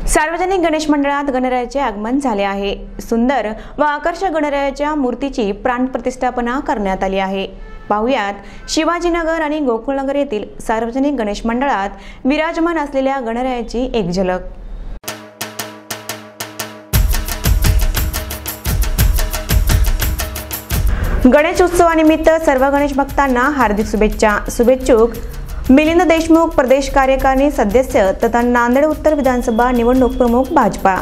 सार्वजनिक गणेश मंडळात गणरायाचे आगमन झाले आहे। सुंदर व आकर्षक गणरायाच्या मूर्तीची प्राणप्रतिष्ठापना करण्यात आली आहे। पाहुयात शिवाजीनगर आणि गोकुळनगर येथील सार्वजनिक गणेश मंडळात विराजमान असलेल्या गणरायाची एक झलक। गणेश उत्सवानिमित्त सर्व गणेश भक्तांना हार्दिक शुभेच्छा। शुभेच्छुक मिलिंद देशमुख, प्रदेश कार्यकारिणी सदस्य तथा नांदेड उत्तर विधानसभा निवडणूक प्रमुख भाजपा।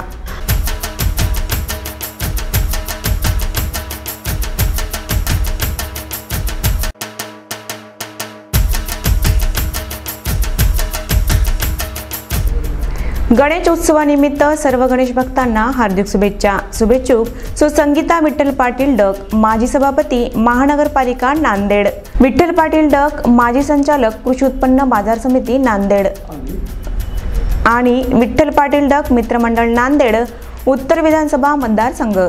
गणेश उत्सवानिमित्त सर्व गणेश भक्तांना हार्दिक शुभेच्छा। शुभेच्छुक सुसंगीता विठ्ठल पाटील डक, माजी सभापती महानगरपालिका नांदेड, विठ्ठल पाटील डक, माजी संचालक कृषी उत्पन्न बाजार समिती नांदेड आणि विठ्ठल पाटील डक मित्रमंडळ नांदेड उत्तर विधानसभा मतदारसंघ।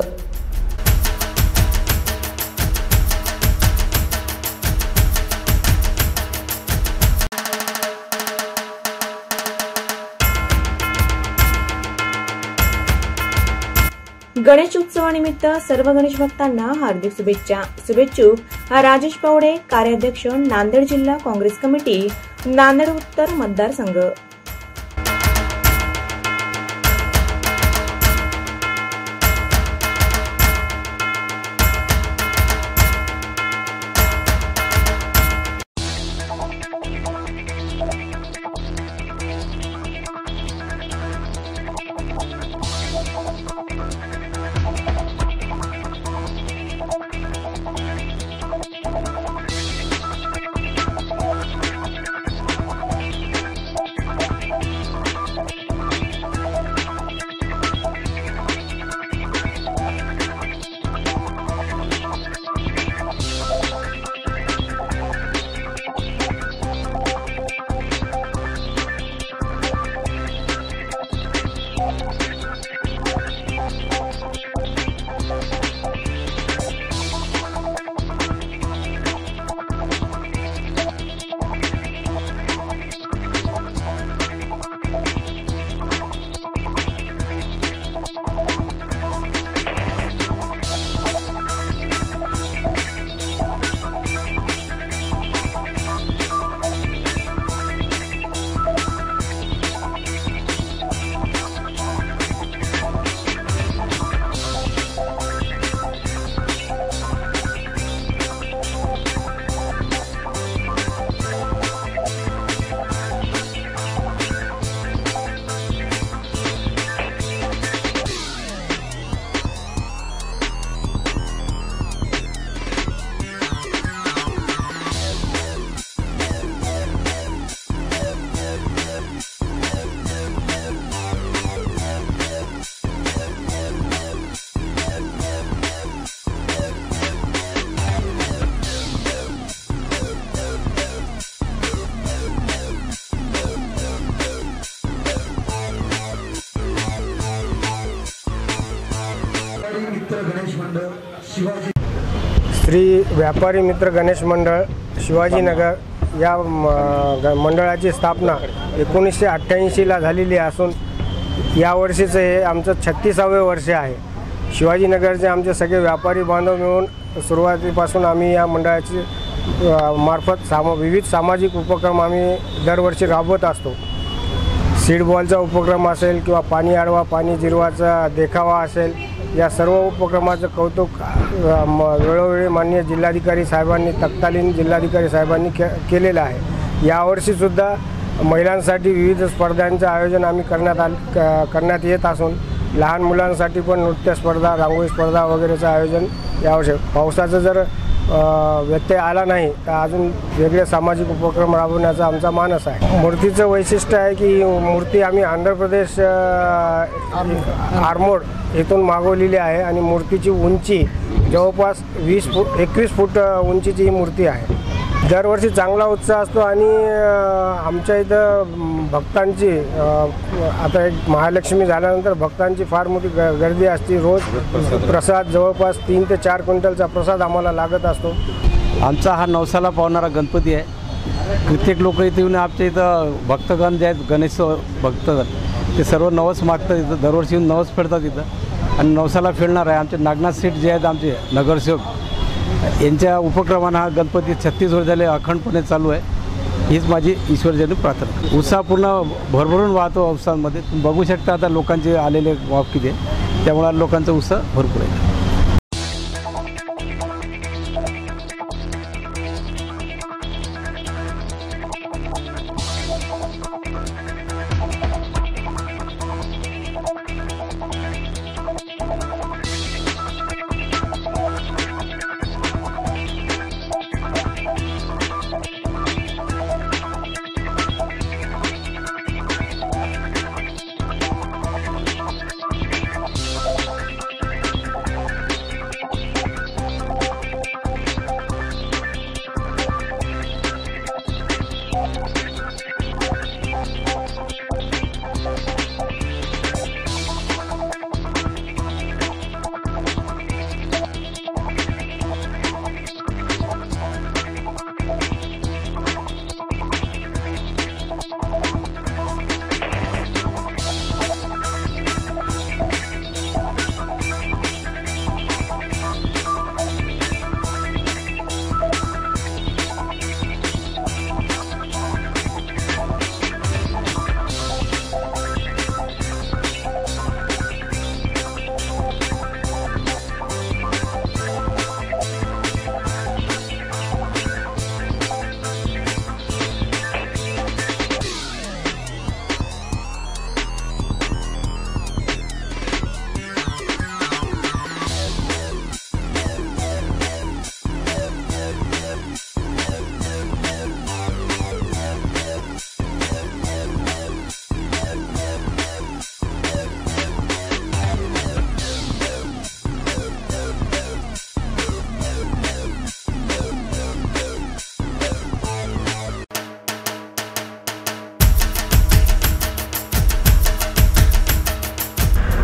गणेश उत्सवानिमित्त सर्व गणेश भक्तांना हार्दिक शुभेच्छा। शुभेच्छुक राजेश पावडे, कार्याध्यक्ष नांदेड जिल्हा काँग्रेस कमिटी नांदेड उत्तर मतदारसंघ। श्री व्यापारी मित्र गणेश मंडळ शिवाजीनगर या मंडळाची स्थापना 1988ला झालेली असून यावर्षीचं हे आमचं 36वे वर्ष आहे। शिवाजीनगरचे आमचे सगळे व्यापारी बांधव मिळून सुरुवातीपासून आम्ही या मंडळाची मार्फत विविध सामाजिक उपक्रम आम्ही दरवर्षी राबवत असतो। सीड बॉलचा उपक्रम असेल किंवा पाणी अडवा पाणी जिरवाचा देखावा असेल, या सर्व उपक्रमाचं कौतुक वेळोवेळी माननीय जिल्हाधिकारी साहेबांनी तत्कालीन जिल्हाधिकारी साहेबांनी केलेलं आहे। यावर्षीसुद्धा महिलांसाठी विविध स्पर्धांचं आयोजन आम्ही करण्यात येत असून लहान मुलांसाठी पण नृत्य स्पर्धा, रांगोळी स्पर्धा वगैरेचं आयोजन यावर्षी पावसाचं जर व्यत्यय आला नाही तर अजून वेगळे सामाजिक उपक्रम राबवण्याचा आमचा मानस आहे। मूर्तीचं वैशिष्ट्य आहे की मूर्ती आम्ही आंध्र प्रदेश आरमोड येथून मागवलेली आहे आणि मूर्तीची उंची जवळपास 21 फूट उंचीची ही मूर्ती आहे। दरवर्षी चांगला उत्साह असतो आणि आमच्या इथं भक्तांची आता एक महालक्ष्मी झाल्यानंतर भक्तांची फार मोठी गर्दी असते। रोज प्रसाद जवळपास 3 ते 4 क्विंटलचा प्रसाद आम्हाला लागत असतो। आमचा हा नवसाला पावणारा गणपती आहे। कित्येक लोक इथे येऊन आमच्या इथं भक्तगण जे आहेत गणेश भक्तगण ते सर्व नवस मागतात इथं, दरवर्षी येऊन नवस फेडतात इथं आणि नवसाला फेडणार आहे. आमचे नागनाथ सेठ जे आहेत आमचे नगरसेवक, यांच्या उपक्रमानं हा गणपती 36 वर्ष झाले अखंडपणे चालू आहे. हीच माझी ईश्वरजनी प्रार्थना. उत्साह पूर्ण भरभरून वाहतो उत्सवामध्ये. तुम्ही बघू शकता आता लोकांचे आलेले वाव किती आहे, त्यामुळे लोकांचा उत्साह भरपूर आहे.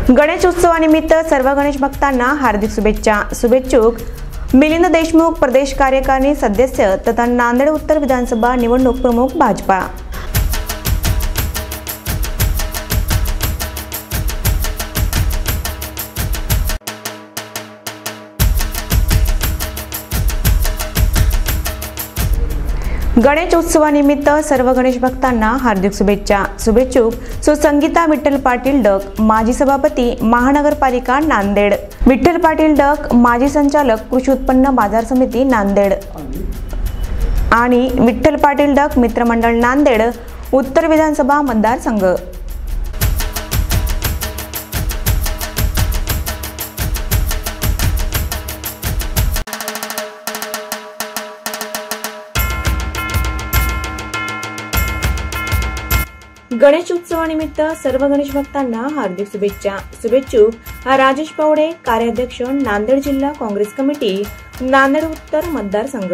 गणेशोत्सवानिमित्त सर्व गणेश भक्तांना हार्दिक शुभेच्छा. शुभेच्छुक मिलिंद देशमुख, प्रदेश कार्यकारिणी सदस्य तथा नांदेड उत्तर विधानसभा निवडणूक प्रमुख भाजपा. गणेशोत्सवानिमित्त सर्व गणेश भक्तांना हार्दिक शुभेच्छा. शुभेच्छुक सुसंगीता विठ्ठल पाटील डक, माजी सभापती महानगरपालिका नांदेड. विठ्ठल पाटील डक, माजी संचालक कृषी उत्पन्न बाजार समिती नांदेड आणि विठ्ठल पाटील डक मित्रमंडळ नांदेड उत्तर विधानसभा मतदारसंघ. गणेश उत्सवानिमित्त सर्व गणेश भक्तांना हार्दिक शुभेच्छा. शुभेच्छुक राजेश पावडे, कार्याध्यक्ष नांदेड जिल्हा काँग्रेस कमिटी नांदेड उत्तर मतदारसंघ.